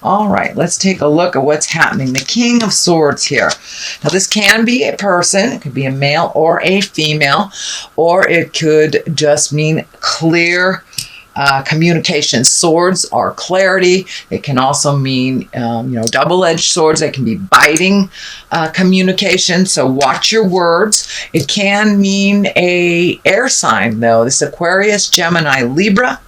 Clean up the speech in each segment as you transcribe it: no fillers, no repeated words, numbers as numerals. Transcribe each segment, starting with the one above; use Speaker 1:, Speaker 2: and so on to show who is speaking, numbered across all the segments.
Speaker 1: All right, let's take a look at what's happening. The King of Swords here. Now, this can be a person. It could be a male or a female, or it could just mean clear communication. Swords are clarity. It can also mean, double-edged swords. They can be biting communication. So watch your words. It can mean a air sign, though. This Aquarius, Gemini, Libra.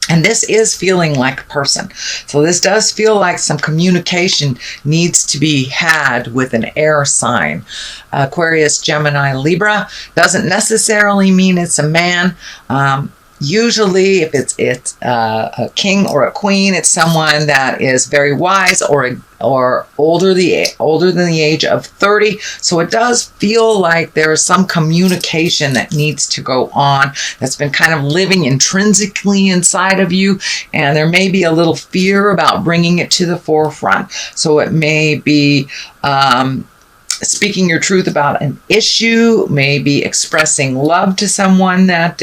Speaker 1: And this is feeling like a person. So this does feel like some communication needs to be had with an air sign. Aquarius, Gemini, Libra doesn't necessarily mean it's a man. Usually, if it's a king or a queen, it's someone that is very wise or older than the age of 30. So it does feel like there is some communication that needs to go on that's been kind of living intrinsically inside of you, and there may be a little fear about bringing it to the forefront. So it may be speaking your truth about an issue, maybe expressing love to someone that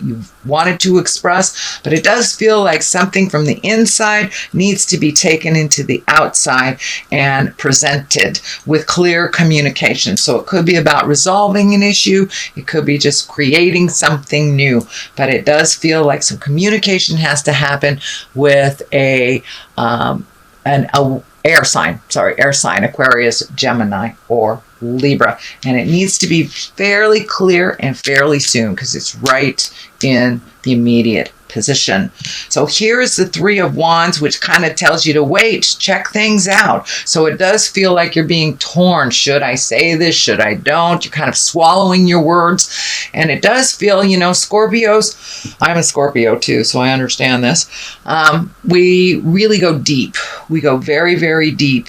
Speaker 1: you've wanted to express, but it does feel like something from the inside needs to be taken into the outside and presented with clear communication. So it could be about resolving an issue, it could be just creating something new, but it does feel like some communication has to happen with air sign, Aquarius, Gemini, or Libra. And it needs to be fairly clear and fairly soon because it's right in the immediate position. So here's the Three of Wands, which kind of tells you to wait, check things out. So it does feel like you're being torn. Should I say this? Should I don't? You're kind of swallowing your words. And it does feel, Scorpios, I'm a Scorpio too, so I understand this. We really go deep. We go very, very deep.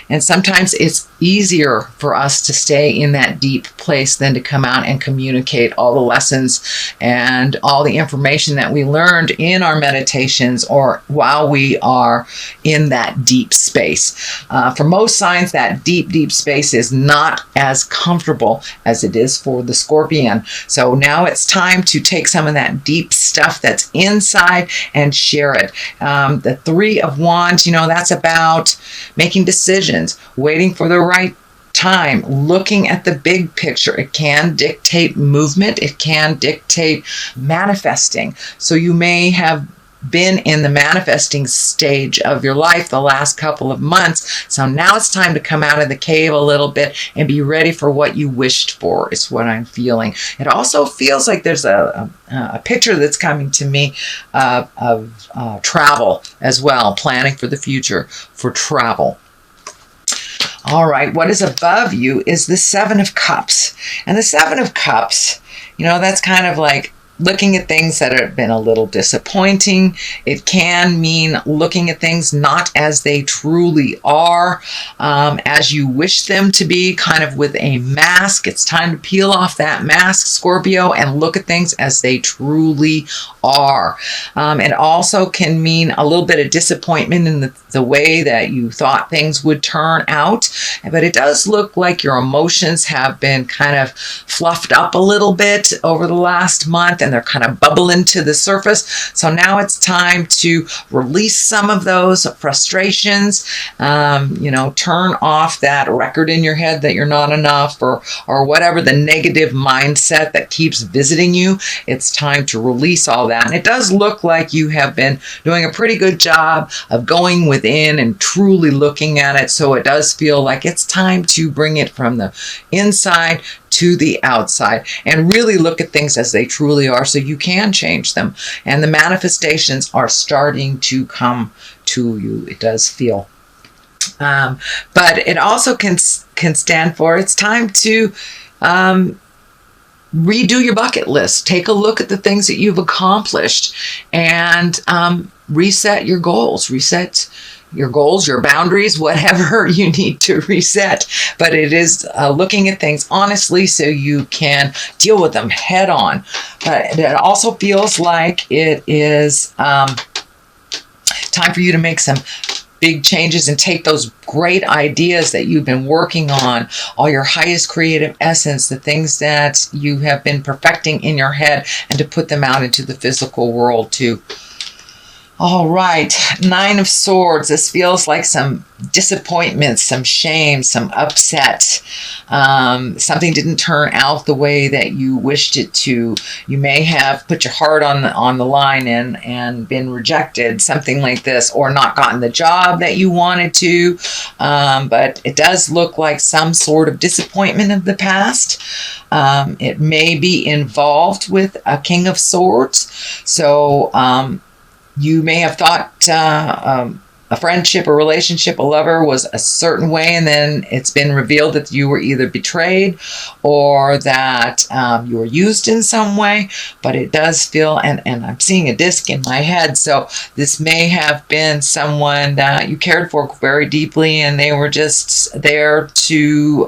Speaker 1: And sometimes it's easier for us to stay in that deep place than to come out and communicate all the lessons and all the information that we learned in our meditations or while we are in that deep space. For most signs, that deep, deep space is not as comfortable as it is for the Scorpion. So now it's time to take some of that deep stuff that's inside and share it. The Three of Wands, that's about making decisions, waiting for the right time, looking at the big picture. It can dictate movement. It can dictate manifesting. So you may have been in the manifesting stage of your life the last couple of months. So now it's time to come out of the cave a little bit and be ready for what you wished for, is what I'm feeling. It also feels like there's a picture that's coming to me of travel as well, planning for the future for travel. All right, what is above you is the Seven of Cups. And the Seven of Cups, that's kind of like looking at things that have been a little disappointing. It can mean looking at things not as they truly are, as you wish them to be, kind of with a mask. It's time to peel off that mask, Scorpio, and look at things as they truly are. It also can mean a little bit of disappointment in the way that you thought things would turn out. But it does look like your emotions have been kind of fluffed up a little bit over the last month, and they're kind of bubbling to the surface. So now it's time to release some of those frustrations, turn off that record in your head that you're not enough or whatever the negative mindset that keeps visiting you. It's time to release all that. And it does look like you have been doing a pretty good job of going within and truly looking at it. So it does feel like it's time to bring it from the inside to the outside and really look at things as they truly are so you can change them. And the manifestations are starting to come to you, it does feel. But it also can stand for it's time to redo your bucket list. Take a look at the things that you've accomplished and reset your goals. Reset your goals, your boundaries, whatever you need to reset. But it is looking at things honestly so you can deal with them head on. But it also feels like it is time for you to make some big changes and take those great ideas that you've been working on, all your highest creative essence, the things that you have been perfecting in your head, and to put them out into the physical world too. All right, Nine of Swords. This feels like some disappointment, some shame, some upset. Something didn't turn out the way that you wished it to. You may have put your heart on the line and been rejected, something like this, or not gotten the job that you wanted to. But it does look like some sort of disappointment of the past. It may be involved with a King of Swords. So, you may have thought a friendship, a relationship, a lover was a certain way, and then it's been revealed that you were either betrayed or that you were used in some way. But it does feel, and I'm seeing a disc in my head, so this may have been someone that you cared for very deeply, and they were just there to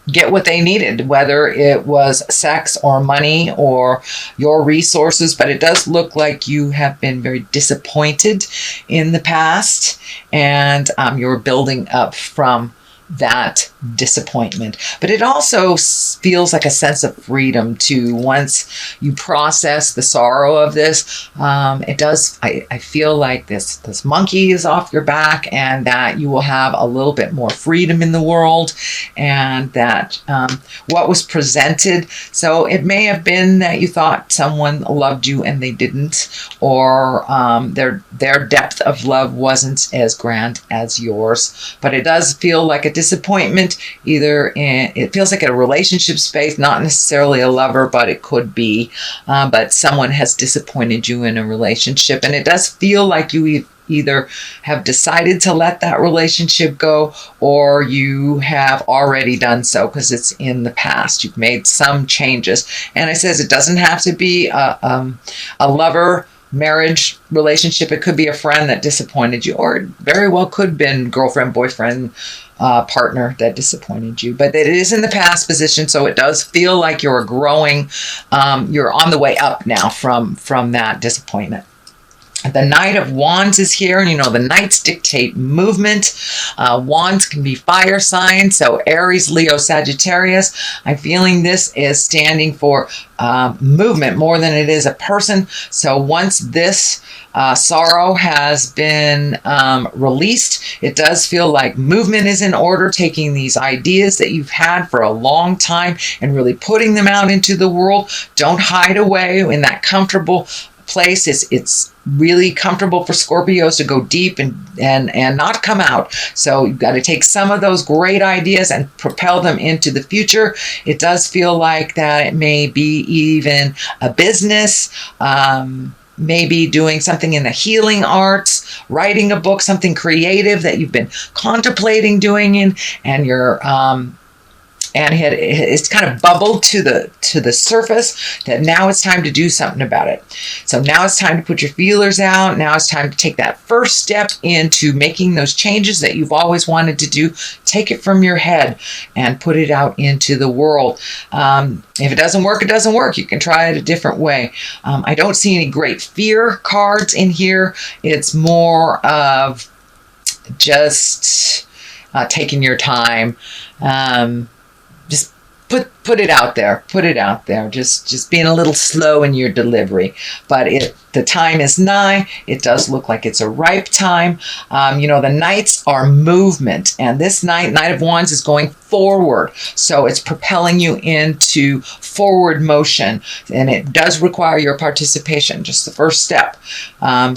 Speaker 1: get what they needed, whether it was sex or money or your resources. But it does look like you have been very disappointed in the past, and you're building up from that disappointment. But it also feels like a sense of freedom too. Once you process the sorrow of this, it does, I feel like this monkey is off your back, and that you will have a little bit more freedom in the world, and that what was presented, so it may have been that you thought someone loved you and they didn't, or their depth of love wasn't as grand as yours. But it does feel like a disappointment, either it feels like a relationship space, not necessarily a lover, but it could be, but someone has disappointed you in a relationship, and it does feel like you either have decided to let that relationship go, or you have already done so because it's in the past. You've made some changes, and it says it doesn't have to be a lover marriage relationship. It could be a friend that disappointed you, or it very well could have been girlfriend, boyfriend, partner that disappointed you. But it is in the past position, so it does feel like you're growing. You're on the way up now from that disappointment. The Knight of Wands is here, and the Knights dictate movement. Wands can be fire signs, so Aries, Leo, Sagittarius. I'm feeling this is standing for movement more than it is a person. So once this sorrow has been released, it does feel like movement is in order, taking these ideas that you've had for a long time and really putting them out into the world. Don't hide away in that comfortable place. It's really comfortable for Scorpios to go deep and not come out. So you've got to take some of those great ideas and propel them into the future. It does feel like that it may be even a business, maybe doing something in the healing arts, writing a book, something creative that you've been contemplating doing, and you're and it's kind of bubbled to the surface that now it's time to do something about it. So now it's time to put your feelers out. Now it's time to take that first step into making those changes that you've always wanted to do. Take it from your head and put it out into the world. If it doesn't work, it doesn't work. You can try it a different way. I don't see any great fear cards in here. It's more of just taking your time. Just put it out there. Put it out there. Just being a little slow in your delivery. But the time is nigh. It does look like it's a ripe time. The Knights are movement, and this Knight of Wands is going forward. So it's propelling you into forward motion, and it does require your participation, just the first step.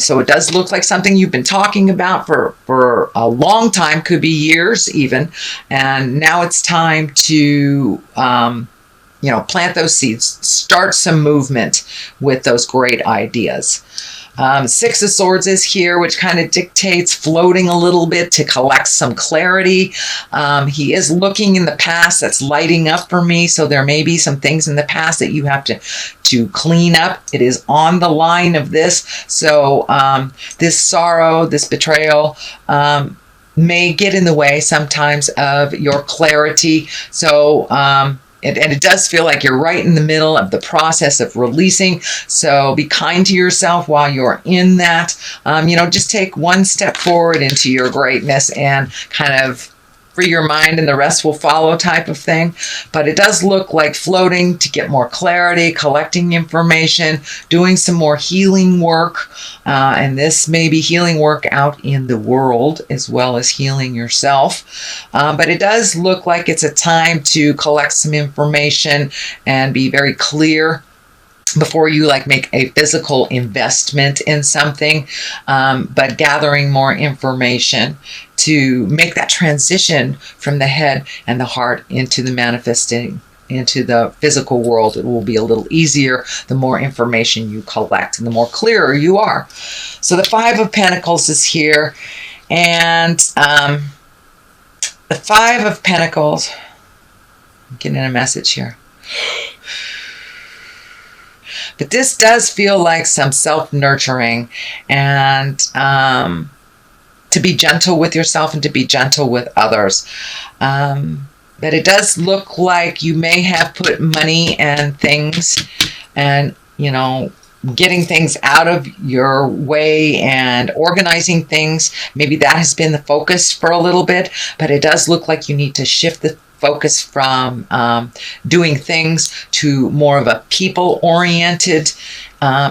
Speaker 1: So it does look like something you've been talking about for a long time, could be years even, and now it's time to plant those seeds, start some movement with those great ideas. Six of Swords is here, which kind of dictates floating a little bit to collect some clarity. He is looking in the past. That's lighting up for me. So there may be some things in the past that you have to clean up. It is on the line of this. So this sorrow, this betrayal, may get in the way sometimes of your clarity. So and it does feel like you're right in the middle of the process of releasing. So be kind to yourself while you're in that. Just take one step forward into your greatness and kind of free your mind and the rest will follow type of thing. But it does look like floating to get more clarity, collecting information, doing some more healing work. And this may be healing work out in the world as well as healing yourself. But it does look like it's a time to collect some information and be very clear before you like make a physical investment in something, but gathering more information to make that transition from the head and the heart into the manifesting, into the physical world. It will be a little easier the more information you collect and the more clearer you are. So the Five of Pentacles is here, and the Five of Pentacles, I'm getting a message here. But this does feel like some self-nurturing and to be gentle with yourself and to be gentle with others. But it does look like you may have put money and things and, you know, getting things out of your way and organizing things. Maybe that has been the focus for a little bit, but it does look like you need to shift the focus from doing things to more of a people-oriented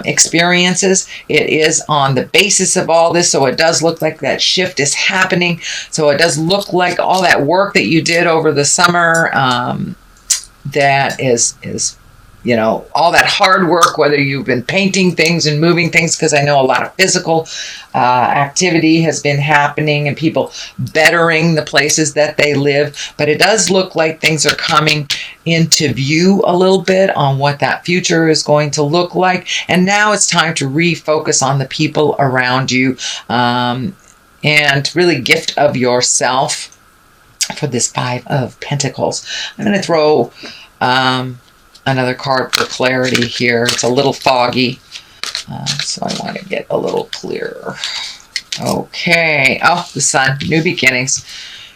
Speaker 1: experiences. It is on the basis of all this, so it does look like that shift is happening. So it does look like all that work that you did over the summer, that is you know, all that hard work, whether you've been painting things and moving things, because I know a lot of physical activity has been happening and people bettering the places that they live. But it does look like things are coming into view a little bit on what that future is going to look like. And now it's time to refocus on the people around you, and really gift of yourself for this Five of Pentacles. I'm going to throw another card for clarity here. It's a little foggy, so I want to get a little clearer. Okay. Oh, the Sun, new beginnings.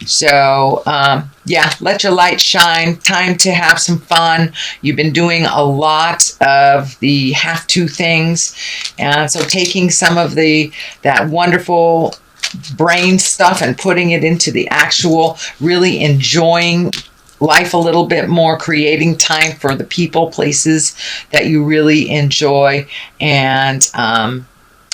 Speaker 1: So, yeah, let your light shine. Time to have some fun. You've been doing a lot of the have to things, and so taking some of that wonderful brain stuff and putting it into the actual, really enjoying life a little bit more, creating time for the people, places that you really enjoy, and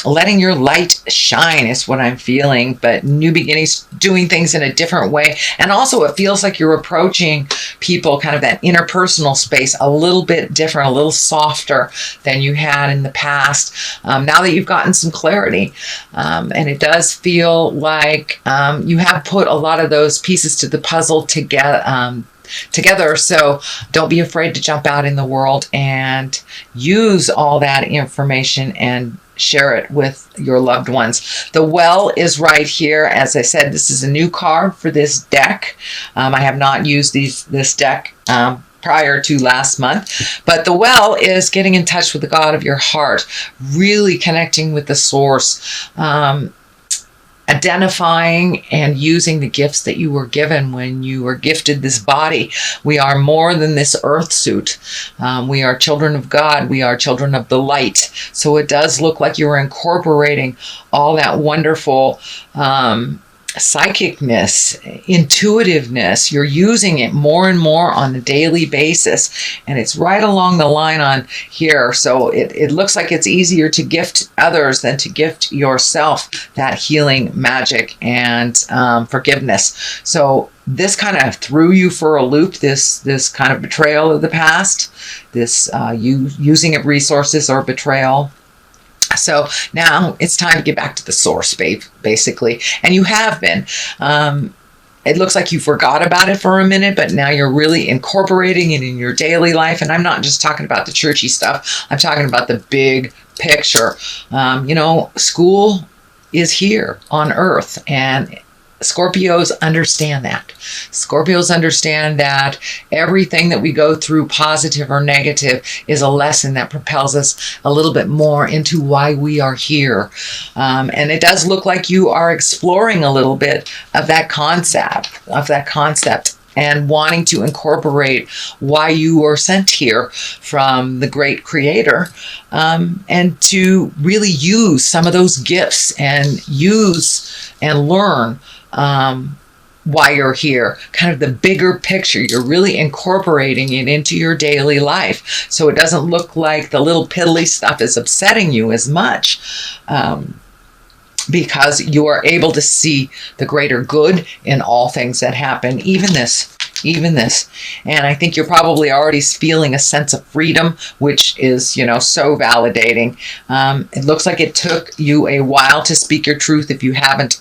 Speaker 1: letting your light shine is what I'm feeling. But new beginnings, doing things in a different way. And also it feels like you're approaching people, kind of that interpersonal space, a little bit different, a little softer than you had in the past, now that you've gotten some clarity. And it does feel like you have put a lot of those pieces to the puzzle together. So don't be afraid to jump out in the world and use all that information and share it with your loved ones. The Well is right here. As I said, this is a new card for this deck. I have not used this deck prior to last month, but the Well is getting in touch with the God of your heart, really connecting with the source, identifying and using the gifts that you were given when you were gifted this body. We are more than this earth suit. We are children of God. We are children of the light. So it does look like you're incorporating all that wonderful psychicness, intuitiveness. You're using it more and more on a daily basis, and it's right along the line on here. So it looks like it's easier to gift others than to gift yourself that healing magic and forgiveness. So this kind of threw you for a loop, this kind of betrayal of the past, this you using of resources or betrayal. So now it's time to get back to the source, basically. And you have been. It looks like you forgot about it for a minute, but now you're really incorporating it in your daily life. And I'm not just talking about the churchy stuff. I'm talking about the big picture. You know, school is here on Earth, and Scorpios understand that. Scorpios understand that everything that we go through, positive or negative, is a lesson that propels us a little bit more into why we are here. And it does look like you are exploring a little bit of that concept, and wanting to incorporate why you were sent here from the great creator, and to really use some of those gifts and use and learn why you're here, kind of the bigger picture. You're really incorporating it into your daily life. So it doesn't look like the little piddly stuff is upsetting you as much. Because you are able to see the greater good in all things that happen, even this. And I think you're probably already feeling a sense of freedom, which is, so validating. It looks like it took you a while to speak your truth. If you haven't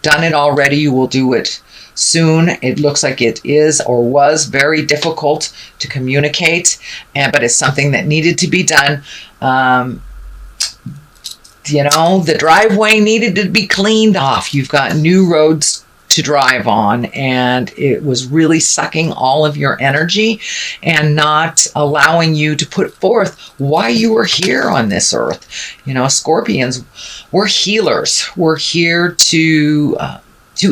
Speaker 1: done it already, you will do it soon. It looks like it is or was very difficult to communicate, but it's something that needed to be done. The driveway needed to be cleaned off. You've got new roads to drive on, and it was really sucking all of your energy and not allowing you to put forth why you were here on this earth. Scorpions, we're healers. We're here to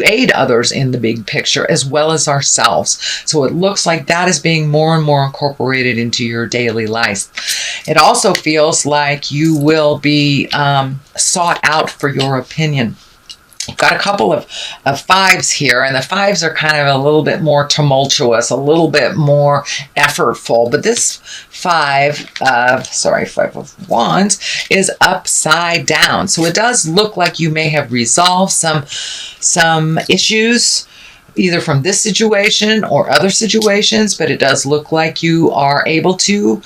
Speaker 1: aid others in the big picture as well as ourselves. So it looks like that is being more and more incorporated into your daily life. It also feels like you will be sought out for your opinion. I've got a couple of fives here, and the fives are kind of a little bit more tumultuous, a little bit more effortful. But this five of wands is upside down. So it does look like you may have resolved some issues, either from this situation or other situations, but it does look like you are able to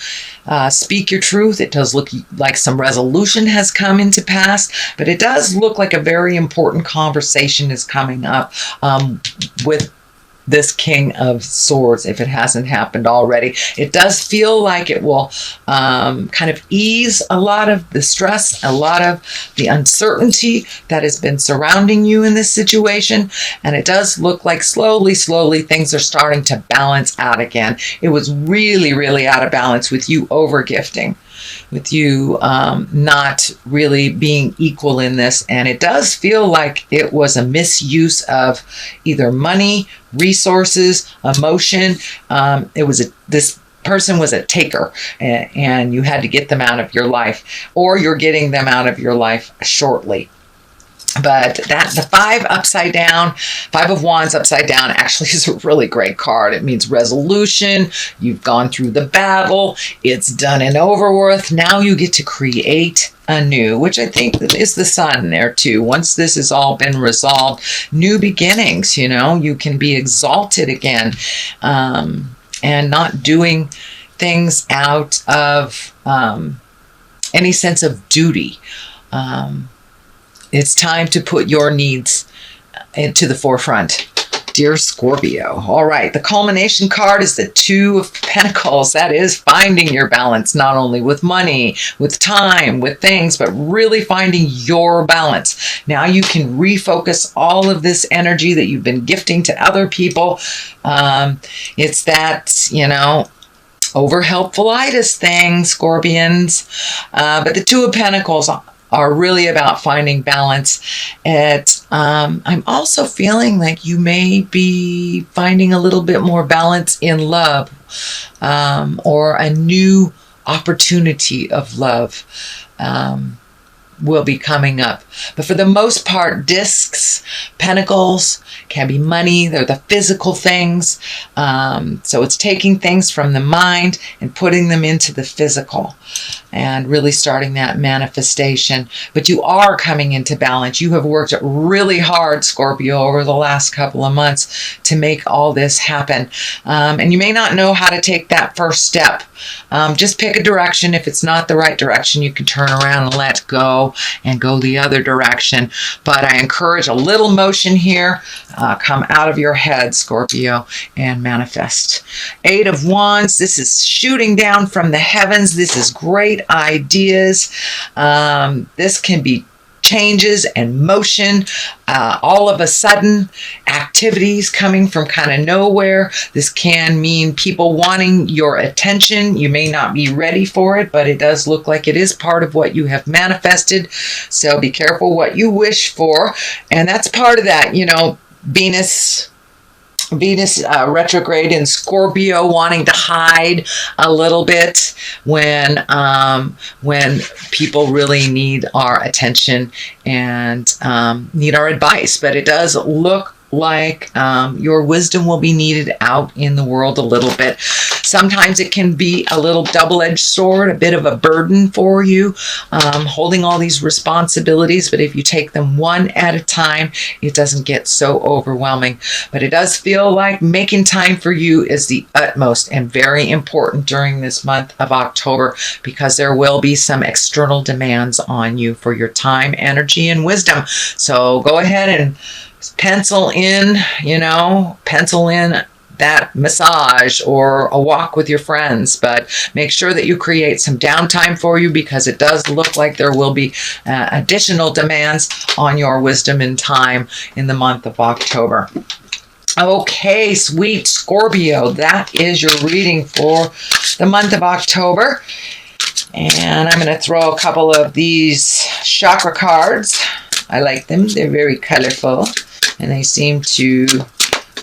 Speaker 1: speak your truth. It does look like some resolution has come into pass, but it does look like a very important conversation is coming up with this King of Swords, if it hasn't happened already. It does feel like it will kind of ease a lot of the stress, a lot of the uncertainty that has been surrounding you in this situation. And it does look like slowly things are starting to balance out again. It was really, really out of balance with you over-gifting, with you not really being equal in this. And it does feel like it was a misuse of either money, resources, emotion. This person was a taker, and you had to get them out of your life, or you're getting them out of your life shortly. But the five of wands upside down actually is a really great card. It means resolution. You've gone through the battle. It's done and over with. Now you get to create anew, which I think is the sun there too. Once this has all been resolved, new beginnings, you can be exalted again, and not doing things out of any sense of duty. It's time to put your needs into the forefront, dear Scorpio. All right, the culmination card is the Two of Pentacles. That is finding your balance, not only with money, with time, with things, but really finding your balance. Now you can refocus all of this energy that you've been gifting to other people. It's that, over helpfulitis thing, Scorpions. But the Two of Pentacles are really about finding balance. I'm also feeling like you may be finding a little bit more balance in love, or a new opportunity of love will be coming up. But for the most part, discs, pentacles can be money. They're the physical things. So it's taking things from the mind and putting them into the physical and really starting that manifestation. But you are coming into balance. You have worked really hard, Scorpio, over the last couple of months to make all this happen. And you may not know how to take that first step. Just pick a direction. If it's not the right direction, you can turn around and let go and go the other direction. But I encourage a little motion here. Come out of your head, Scorpio, and manifest. Eight of Wands. This is shooting down from the heavens. This is great ideas. This can be changes and motion, all of a sudden, activities coming from kind of nowhere. This can mean people wanting your attention. You may not be ready for it, but it does look like it is part of what you have manifested. So be careful what you wish for. And that's part of that, Venus retrograde in Scorpio, wanting to hide a little bit when people really need our attention and need our advice. But it does look like your wisdom will be needed out in the world a little bit. Sometimes it can be a little double-edged sword, a bit of a burden for you, holding all these responsibilities. But if you take them one at a time, it doesn't get so overwhelming. But it does feel like making time for you is the utmost and very important during this month of October, because there will be some external demands on you for your time, energy, and wisdom. So go ahead and pencil in that massage or a walk with your friends, but make sure that you create some downtime for you, because it does look like there will be additional demands on your wisdom and time in the month of October. Okay, sweet Scorpio, that is your reading for the month of October. And I'm going to throw a couple of these chakra cards. I like them. They're very colorful, and they seem to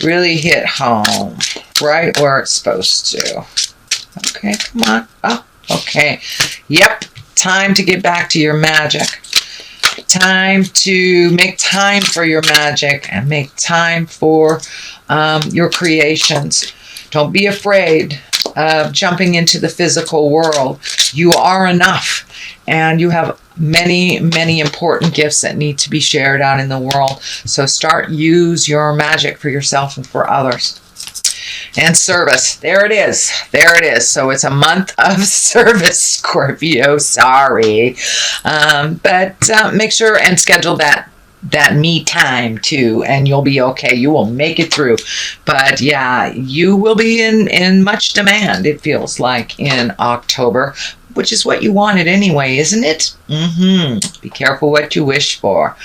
Speaker 1: really hit home right where it's supposed to. Okay, come on. Oh, okay. Yep, time to get back to your magic. Time to make time for your magic and make time for your creations. Don't be afraid of jumping into the physical world. You are enough, and you have many, many important gifts that need to be shared out in the world. So use your magic for yourself and for others. And service. There it is. There it is. So it's a month of service, Scorpio. Sorry. But make sure and schedule that me time too, and you'll be okay. You will make it through. But yeah, you will be in much demand, it feels like, in October, which is what you wanted anyway, isn't it? Be careful what you wish for.